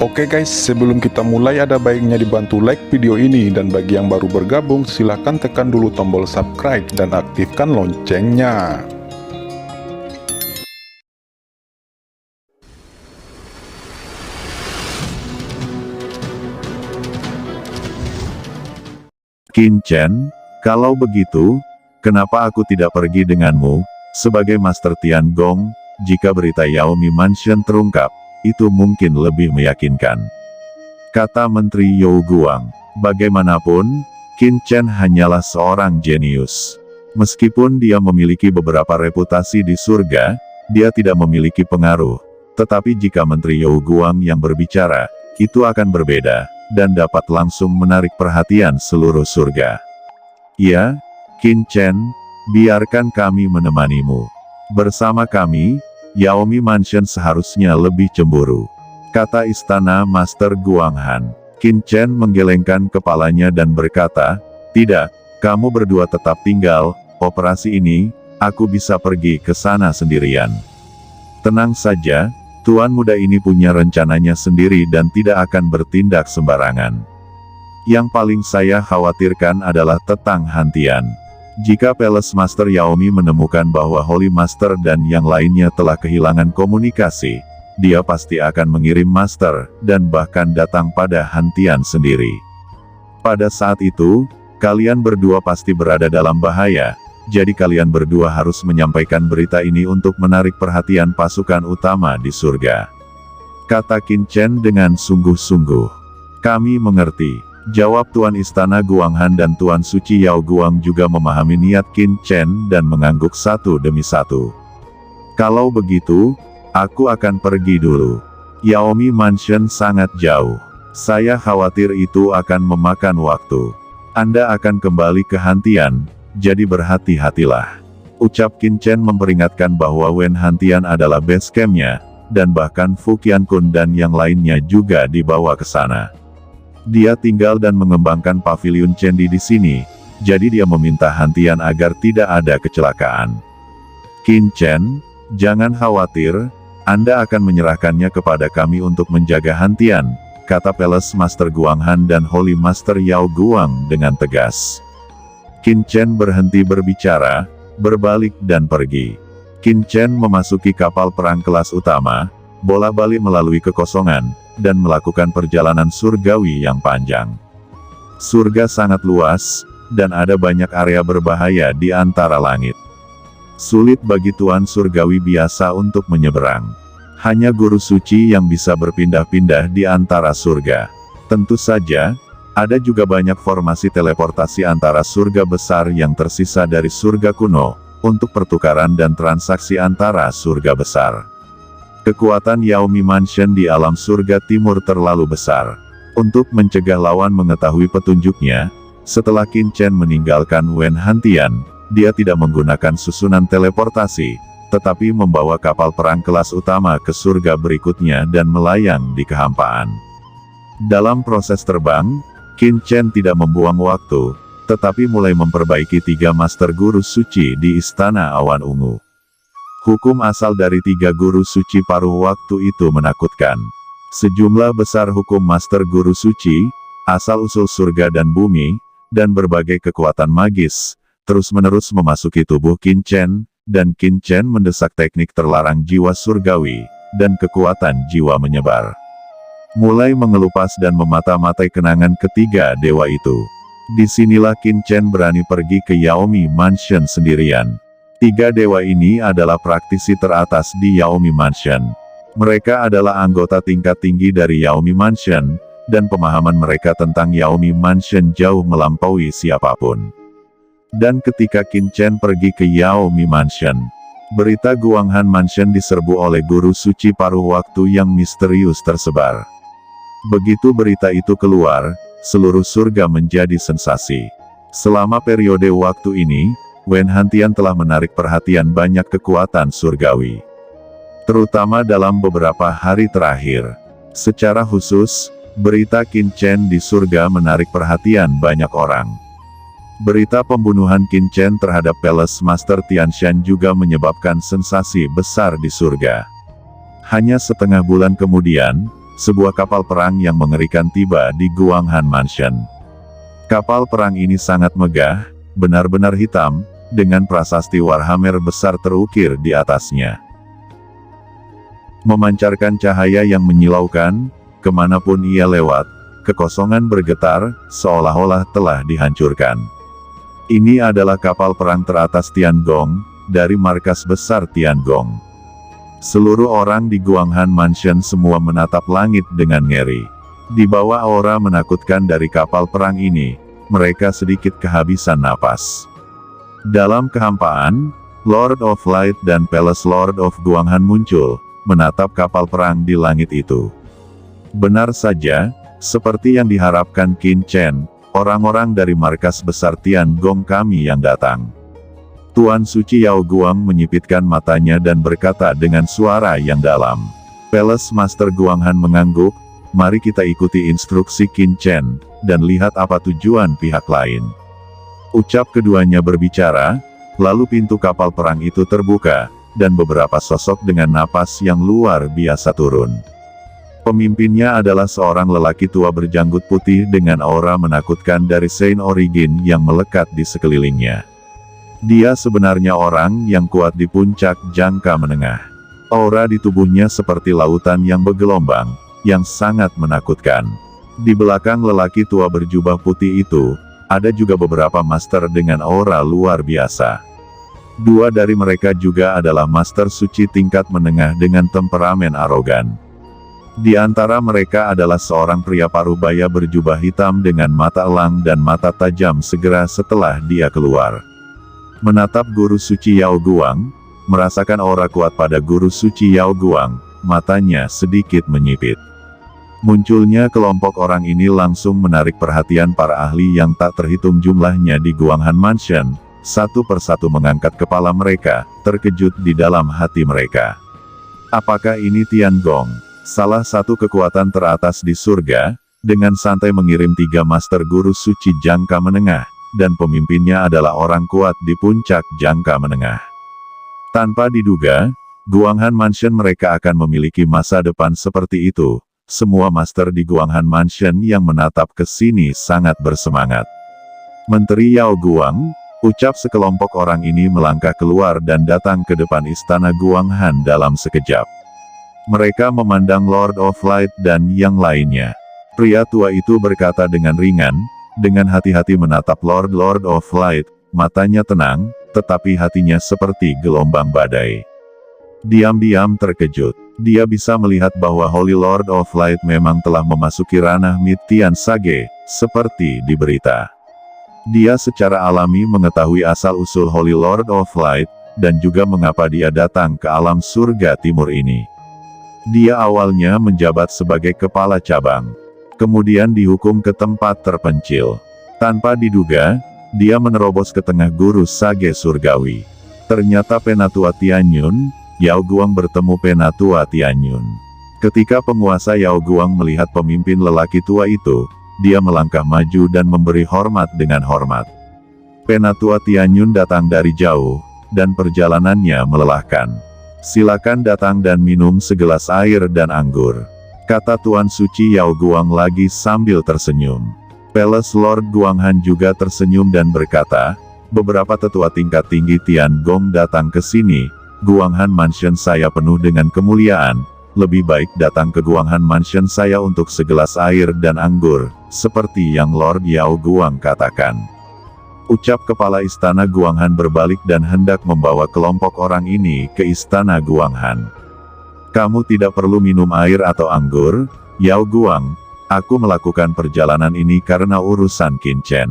Oke guys, sebelum kita mulai ada baiknya dibantu like video ini, dan bagi yang baru bergabung silahkan tekan dulu tombol subscribe dan aktifkan loncengnya. Qin Chen, kalau begitu, kenapa aku tidak pergi denganmu, sebagai Master Tiangong? Jika berita Yaomi Mansion terungkap, itu mungkin lebih meyakinkan, kata Menteri Yao Guang. Bagaimanapun, Qin Chen hanyalah seorang jenius. Meskipun dia memiliki beberapa reputasi di surga, dia tidak memiliki pengaruh. Tetapi jika Menteri Yao Guang yang berbicara, itu akan berbeda, dan dapat langsung menarik perhatian seluruh surga. Ya, Qin Chen, biarkan kami menemanimu. Bersama kami, Yaomi Mansion seharusnya lebih cemburu, kata Istana Master Guanghan. Qin Chen menggelengkan kepalanya dan berkata, tidak, kamu berdua tetap tinggal, operasi ini, aku bisa pergi ke sana sendirian. Tenang saja, tuan muda ini punya rencananya sendiri dan tidak akan bertindak sembarangan. Yang paling saya khawatirkan adalah Tetang Hantian. Jika Palace Master Yaomi menemukan bahwa Holy Master dan yang lainnya telah kehilangan komunikasi, dia pasti akan mengirim Master, dan bahkan datang pada Hantian sendiri. Pada saat itu, kalian berdua pasti berada dalam bahaya, jadi kalian berdua harus menyampaikan berita ini untuk menarik perhatian pasukan utama di surga, kata Qin Chen dengan sungguh-sungguh. Kami mengerti, jawab Tuan Istana Guanghan, dan Tuan Suci Yao Guang juga memahami niat Qin Chen dan mengangguk satu demi satu. Kalau begitu, aku akan pergi dulu. Yaomi Mansion sangat jauh. Saya khawatir itu akan memakan waktu. Anda akan kembali ke Hantian, jadi berhati-hatilah. Ucap Qin Chen memperingatkan bahwa Wen Hantian adalah base camp-nya, dan bahkan Fu Qiankun dan yang lainnya juga dibawa ke sana. Dia tinggal dan mengembangkan pavilion Cendi di sini, jadi dia meminta Hantian agar tidak ada kecelakaan. Qin Chen, jangan khawatir, Anda akan menyerahkannya kepada kami untuk menjaga Hantian, kata Palace Master Guanghan dan Holy Master Yao Guang dengan tegas. Qin Chen berhenti berbicara, berbalik dan pergi. Qin Chen memasuki kapal perang kelas utama, bolak-balik melalui kekosongan, dan melakukan perjalanan surgawi yang panjang. Surga sangat luas, dan ada banyak area berbahaya di antara langit. Sulit bagi Tuan Surgawi biasa untuk menyeberang. Hanya guru suci yang bisa berpindah-pindah di antara surga. Tentu saja, ada juga banyak formasi teleportasi antara surga besar yang tersisa dari surga kuno, untuk pertukaran dan transaksi antara surga besar. Kekuatan Yaomi Mansion di alam surga timur terlalu besar untuk mencegah lawan mengetahui petunjuknya. Setelah Qin Chen meninggalkan Wen Hantian, dia tidak menggunakan susunan teleportasi, tetapi membawa kapal perang kelas utama ke surga berikutnya dan melayang di kehampaan. Dalam proses terbang, Qin Chen tidak membuang waktu, tetapi mulai memperbaiki 3 master guru suci di Istana Awan Ungu. Hukum asal dari 3 guru suci paruh waktu itu menakutkan. Sejumlah besar hukum master guru suci, asal-usul surga dan bumi, dan berbagai kekuatan magis, terus-menerus memasuki tubuh Qin Chen, dan Qin Chen mendesak teknik terlarang jiwa surgawi, dan kekuatan jiwa menyebar. Mulai mengelupas dan memata-matai kenangan ketiga dewa itu. Disinilah Qin Chen berani pergi ke Yaomi Mansion sendirian. 3 dewa ini adalah praktisi teratas di Yaomi Mansion. Mereka adalah anggota tingkat tinggi dari Yaomi Mansion, dan pemahaman mereka tentang Yaomi Mansion jauh melampaui siapapun. Dan ketika Qin Chen pergi ke Yaomi Mansion, berita Guanghan Mansion diserbu oleh guru suci paruh waktu yang misterius tersebar. Begitu berita itu keluar, seluruh surga menjadi sensasi. Selama periode waktu ini, Wen Hantian telah menarik perhatian banyak kekuatan surgawi, terutama dalam beberapa hari terakhir. Secara khusus, berita Qin Chen di surga menarik perhatian banyak orang. Berita pembunuhan Qin Chen terhadap Palace Master Tianshan juga menyebabkan sensasi besar di surga. Hanya setengah bulan kemudian, sebuah kapal perang yang mengerikan tiba di Guanghan Mansion. Kapal perang ini sangat megah, benar-benar hitam, dengan prasasti Warhammer besar terukir di atasnya. Memancarkan cahaya yang menyilaukan, kemanapun ia lewat, kekosongan bergetar, seolah-olah telah dihancurkan. Ini adalah kapal perang teratas Tiangong, dari markas besar Tiangong. Seluruh orang di Guanghan Mansion semua menatap langit dengan ngeri. Di bawah aura menakutkan dari kapal perang ini, mereka sedikit kehabisan napas. Dalam kehampaan, Lord of Light dan Palace Lord of Guanghan muncul, menatap kapal perang di langit itu. Benar saja, seperti yang diharapkan Qin Chen, orang-orang dari markas besar Tiangong kami yang datang. Tuan Suci Yao Guang menyipitkan matanya dan berkata dengan suara yang dalam. Palace Master Guanghan mengangguk, mari kita ikuti instruksi Qin Chen, dan lihat apa tujuan pihak lain. Ucap keduanya berbicara, lalu pintu kapal perang itu terbuka, dan beberapa sosok dengan napas yang luar biasa turun. Pemimpinnya adalah seorang lelaki tua berjanggut putih dengan aura menakutkan dari Saint Origin yang melekat di sekelilingnya. Dia sebenarnya orang yang kuat di puncak jangka menengah. Aura di tubuhnya seperti lautan yang bergelombang, yang sangat menakutkan. Di belakang lelaki tua berjubah putih itu, ada juga beberapa master dengan aura luar biasa. Dua dari mereka juga adalah master suci tingkat menengah dengan temperamen arogan. Di antara mereka adalah seorang pria parubaya berjubah hitam dengan mata elang dan mata tajam segera setelah dia keluar. Menatap Guru Suci Yao Guang, merasakan aura kuat pada Guru Suci Yao Guang, matanya sedikit menyipit. Munculnya kelompok orang ini langsung menarik perhatian para ahli yang tak terhitung jumlahnya di Guanghan Mansion. Satu persatu mengangkat kepala mereka, terkejut di dalam hati mereka. Apakah ini Tiangong, salah satu kekuatan teratas di surga, dengan santai mengirim 3 master guru suci jangka menengah, dan pemimpinnya adalah orang kuat di puncak jangka menengah. Tanpa diduga, Guanghan Mansion mereka akan memiliki masa depan seperti itu. Semua master di Guanghan Mansion yang menatap ke sini sangat bersemangat. Menteri Yao Guang, ucap sekelompok orang ini melangkah keluar dan datang ke depan istana Guanghan dalam sekejap. Mereka memandang Lord of Light dan yang lainnya. Pria tua itu berkata dengan ringan, dengan hati-hati menatap Lord of Light, matanya tenang, tetapi hatinya seperti gelombang badai. Diam-diam terkejut, dia bisa melihat bahwa Holy Lord of Light memang telah memasuki ranah Mitian Sage, seperti di berita. Dia secara alami mengetahui asal-usul Holy Lord of Light, dan juga mengapa dia datang ke alam surga timur ini. Dia awalnya menjabat sebagai kepala cabang. Kemudian dihukum ke tempat terpencil. Tanpa diduga, dia menerobos ke tengah guru Sage surgawi. Ternyata Penatua Tianyun, Yao Guang bertemu Penatua Tianyun. Ketika penguasa Yao Guang melihat pemimpin lelaki tua itu, dia melangkah maju dan memberi hormat dengan hormat. Penatua Tianyun datang dari jauh, dan perjalanannya melelahkan. Silakan datang dan minum segelas air dan anggur, kata Tuan Suci Yao Guang lagi sambil tersenyum. Palace Lord Guanghan juga tersenyum dan berkata, beberapa tetua tingkat tinggi Tiangong datang ke sini. Guanghan Mansion saya penuh dengan kemuliaan, lebih baik datang ke Guanghan Mansion saya untuk segelas air dan anggur, seperti yang Lord Yao Guang katakan. Ucap kepala istana Guanghan berbalik dan hendak membawa kelompok orang ini ke istana Guanghan. Kamu tidak perlu minum air atau anggur, Yao Guang, aku melakukan perjalanan ini karena urusan Qin Chen.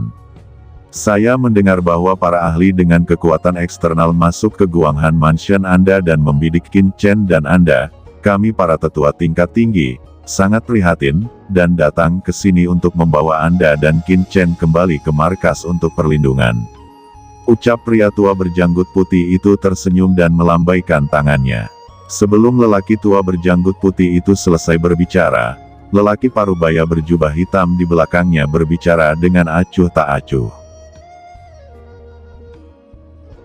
Saya mendengar bahwa para ahli dengan kekuatan eksternal masuk ke Guanghan Mansion Anda dan membidik Qin Chen dan Anda, kami para tetua tingkat tinggi, sangat prihatin, dan datang ke sini untuk membawa Anda dan Qin Chen kembali ke markas untuk perlindungan. Ucap pria tua berjanggut putih itu tersenyum dan melambaikan tangannya. Sebelum lelaki tua berjanggut putih itu selesai berbicara, lelaki parubaya berjubah hitam di belakangnya berbicara dengan acuh tak acuh.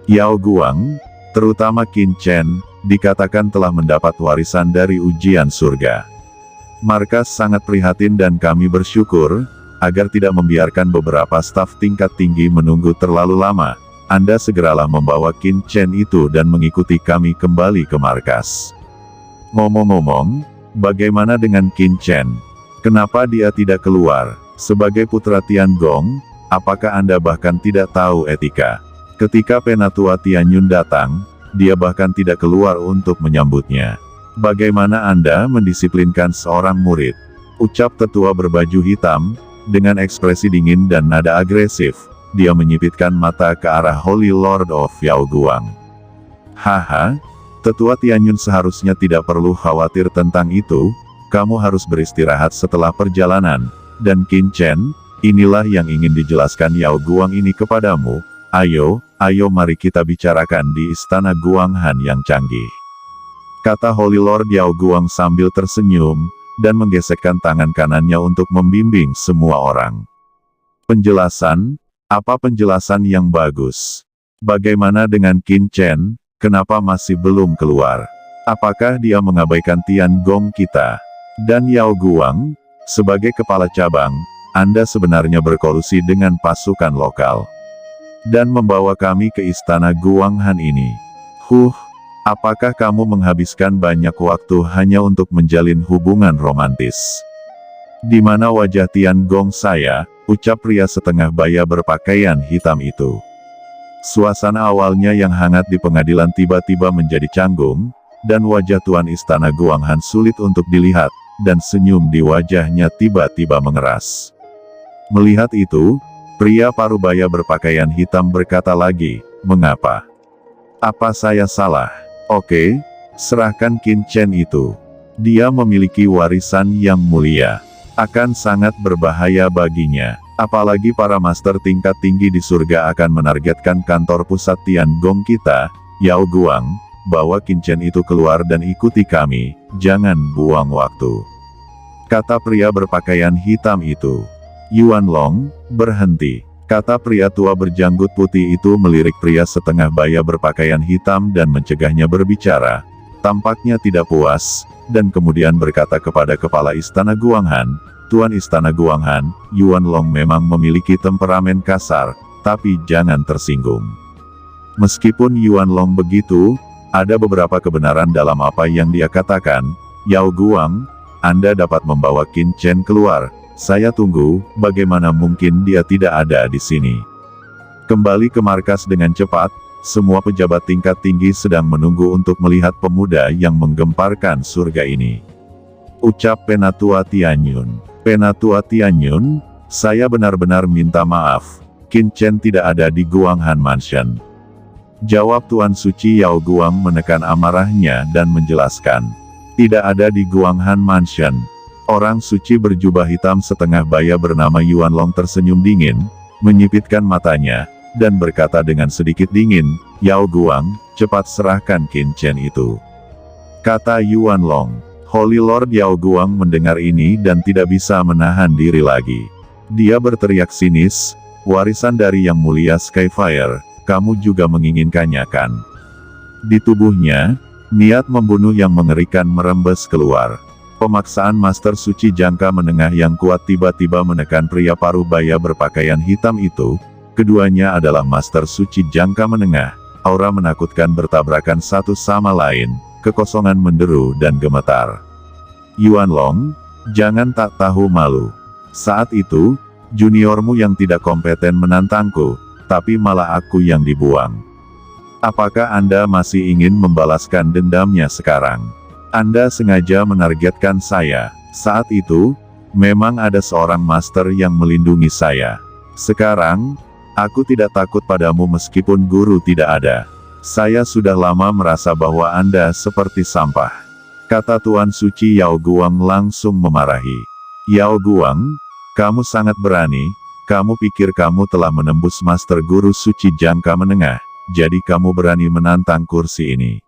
Yao Guang, terutama Qin Chen, dikatakan telah mendapat warisan dari ujian surga. Markas sangat prihatin dan kami bersyukur, agar tidak membiarkan beberapa staf tingkat tinggi menunggu terlalu lama. Anda segeralah membawa Qin Chen itu dan mengikuti kami kembali ke markas. Ngomong-ngomong, bagaimana dengan Qin Chen? Kenapa dia tidak keluar? Sebagai putra Tiangong, apakah Anda bahkan tidak tahu etika? Ketika Penatua Tianyun datang, dia bahkan tidak keluar untuk menyambutnya. Bagaimana Anda mendisiplinkan seorang murid? Ucap tetua berbaju hitam, dengan ekspresi dingin dan nada agresif. Dia menyipitkan mata ke arah Holy Lord of Yaoguang. Haha, tetua Tianyun seharusnya tidak perlu khawatir tentang itu, kamu harus beristirahat setelah perjalanan, dan Qin Chen, inilah yang ingin dijelaskan Yaoguang ini kepadamu, ayo mari kita bicarakan di istana Guanghan yang canggih. Kata Holy Lord Yaoguang sambil tersenyum, dan menggesekkan tangan kanannya untuk membimbing semua orang. Penjelasan? Apa penjelasan yang bagus? Bagaimana dengan Qin Chen, kenapa masih belum keluar? Apakah dia mengabaikan Tiangong kita? Dan Yaoguang, sebagai kepala cabang, Anda sebenarnya berkolusi dengan pasukan lokal. Dan membawa kami ke istana Guanghan ini. Apakah kamu menghabiskan banyak waktu hanya untuk menjalin hubungan romantis? Di mana wajah Tiangong saya? Ucap pria setengah baya berpakaian hitam itu. Suasana awalnya yang hangat di pengadilan tiba-tiba menjadi canggung, dan wajah tuan istana Guanghan sulit untuk dilihat, dan senyum di wajahnya tiba-tiba mengeras. Melihat itu, pria parubaya berpakaian hitam berkata lagi, mengapa? Apa saya salah? Oke, serahkan Qin Chen itu. Dia memiliki warisan yang mulia. Akan sangat berbahaya baginya. Apalagi para master tingkat tinggi di surga akan menargetkan kantor pusat Tiangong kita. Yaoguang, bawa Qin Chen itu keluar dan ikuti kami, jangan buang waktu. Kata pria berpakaian hitam itu. Yuan Long, berhenti. Kata pria tua berjanggut putih itu melirik pria setengah baya berpakaian hitam dan mencegahnya berbicara. Tampaknya tidak puas, dan kemudian berkata kepada kepala istana Guanghan, Tuan istana Guanghan, Yuan Long memang memiliki temperamen kasar, tapi jangan tersinggung. Meskipun Yuan Long begitu, ada beberapa kebenaran dalam apa yang dia katakan. Yaoguang, Anda dapat membawa Qin Chen keluar. Saya tunggu, bagaimana mungkin dia tidak ada di sini. Kembali ke markas dengan cepat, semua pejabat tingkat tinggi sedang menunggu untuk melihat pemuda yang menggemparkan surga ini. Ucap Penatua Tianyun. Penatua Tianyun, saya benar-benar minta maaf, Qin Chen tidak ada di Guanghan Mansion. Jawab Tuan Suci Yaoguang menekan amarahnya dan menjelaskan. Tidak ada di Guanghan Mansion. Orang suci berjubah hitam setengah baya bernama Yuan Long tersenyum dingin, menyipitkan matanya, dan berkata dengan sedikit dingin, Yaoguang, cepat serahkan Qin Chen itu. Kata Yuan Long. Holy Lord Yaoguang mendengar ini dan tidak bisa menahan diri lagi. Dia berteriak sinis, warisan dari Yang Mulia Skyfire, kamu juga menginginkannya kan? Di tubuhnya, niat membunuh yang mengerikan merembes keluar. Pemaksaan Master Suci Jangka Menengah yang kuat tiba-tiba menekan pria parubaya berpakaian hitam itu. Keduanya adalah Master Suci Jangka Menengah. Aura menakutkan bertabrakan satu sama lain, kekosongan menderu dan gemetar. Yuan Long, jangan tak tahu malu. Saat itu, juniormu yang tidak kompeten menantangku, tapi malah aku yang dibuang. Apakah Anda masih ingin membalaskan dendamnya sekarang? Anda sengaja menargetkan saya. Saat itu, memang ada seorang master yang melindungi saya. Sekarang, aku tidak takut padamu meskipun guru tidak ada. Saya sudah lama merasa bahwa Anda seperti sampah. Kata Tuan Suci Yaoguang langsung memarahi. Yaoguang, kamu sangat berani, kamu pikir kamu telah menembus Master Guru Suci Jangka Menengah, jadi kamu berani menantang kursi ini.